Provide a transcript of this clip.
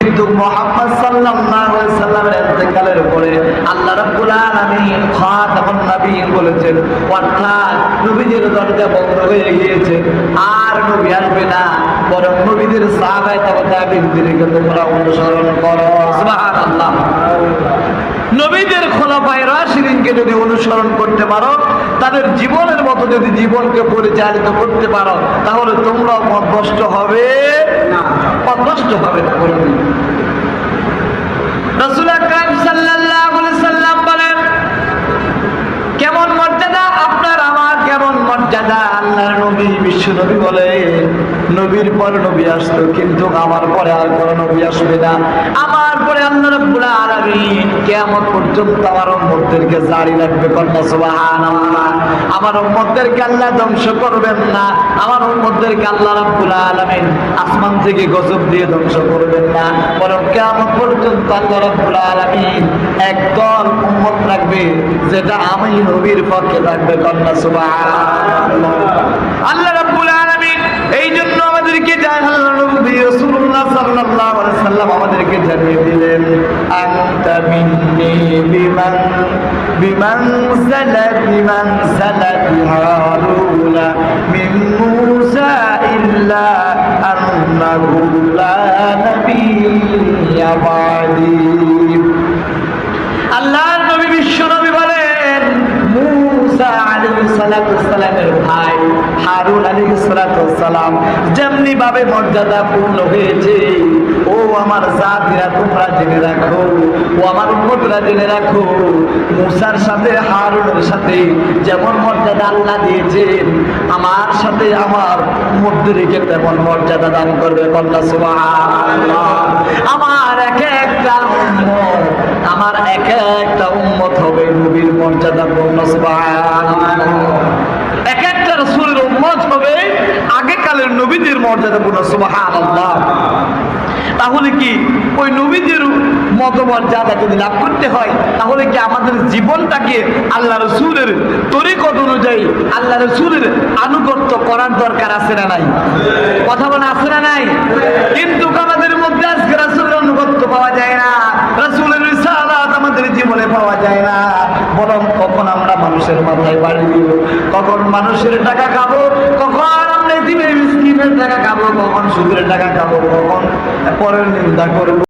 কিন্তু মুহাম্মদ সাল্লাল্লাহু আলাইহি সাল্লামের ইন্তেকালের পরে আল্লাহ রাব্বুল আলামিন খাতামুন নবীয়্যিন বলেছেন, অর্থাৎ নবীদের দরজা বন্ধ হয়ে গিয়েছে, আর নবী আসবে না, বরং নবীদের সাহাবায়ে তাবেঈনদেরকে তোমরা অনুসরণ করো। সুবহানাল্লাহ। নবীদের খোলাফায়ে রাশিদিনকে যদি অনুসরণ করতে পারো, তাদের জীবনের মতো যদি জীবনকে পরিচালিত করতে পারো, তাহলে তোমরাও পথভ্রষ্ট হবে না, পথভ্রষ্ট হবে না। রাসূল আকরাম সাল্লাল্লাহু আলাইহি সাল্লাম বলেন, কেমন মর্যাদা আপনার আমার, কেমন মর্যাদা আল্লাহর নবী বিশ্ব নবী বলেন, নবীর পর নবী আসতো, কিন্তু আমার পরে আর কোনো নবী আসবে না। আমার পরে আল্লাহ রাব্বুল আলামিন কিয়ামত পর্যন্ত আমার উম্মতদেরকে জারি রাখবে। কন্যা সুবহানাল্লাহ। আমার উম্মতদেরকে আল্লাহ ধ্বংস করবেন না, আমার উম্মতদেরকে আল্লাহ রাব্বুল আলামিন আসমান থেকে গজব দিয়ে ধ্বংস করবেন না, বরং কিয়ামত পর্যন্ত আল্লাহ রাব্বুল আলামিন একদল উম্মত রাখবে যেটা আমি নবীর পক্ষে থাকবে। কন্যা সুবহানাল্লাহ। আল্লাহ রাব্বুল আলামিন এই জন্য আমাদেরকে আল্লাহ নবী রাসূলুল্লাহ সাল্লাল্লাহু আলাইহি সাল্লাম আমাদেরকে জানিয়ে দিলেন, আনতা মিন্নি বিমান সালাতি হারুনা মিন মূসা ইল্লা আন্নাহু লা নাবিয়্যা বা'দি। আল্লাহর নবী বিশ্ব নবী বলেন, মূসা আলাইহিস সালাতু ওয়াস সালামের ভাই হারুন আলাইহিস সালাতু ওয়াস সালাম যেমনি ভাবে মর্যাদা পূর্ণ হয়েছে, ও আমার জাতিরা তোমরা জেনে রাখো, ও আমার উম্মতরা জেনে রাখো, মূসার সাথে হারুনের সাথে যেমন মর্যাদা আল্লাহ দিয়েছেন, আমার সাথে আমার উম্মতদেরকে তেমন মর্যাদা দান করবে। কন্যা সুবহানাল্লাহ। আমার এক একটা উম্মত, আমার এক একটা উম্মত হবে নবীর মর্যাদা পূর্ণ। সুবহানাল্লাহ। এক একটা রাসূলের উম্মত হবে আগেকালের নবীদের মর্যাদা পূর্ণ। সুবহানাল্লাহ। তাহলে কি ওই নবীদের মতমর্যাদা যদি লাভ করতে হয়, তাহলে কি আমাদের জীবনটাকে আল্লাহ রাসূলের তরিকত অনুযায়ী আল্লাহ রাসূলের আনুগত্য করার দরকার আছে না নাই? কথা বলে আছে না নাই? কিন্তু আমাদের মধ্যে আজকে রাসূলের আনুগত্য পাওয়া যায় না, রাসূলের রিসালাত আমাদের জীবনে পাওয়া যায় না, বরং কখন আমরা মানুষের মাথায় বাড়ি দিব, কখন মানুষের টাকা খাবো, কখন আমরা এতিমের মিসকিনের টাকা খাবো, কখন সুদের টাকা খাবো, কখন পরের নিন্দা করবো।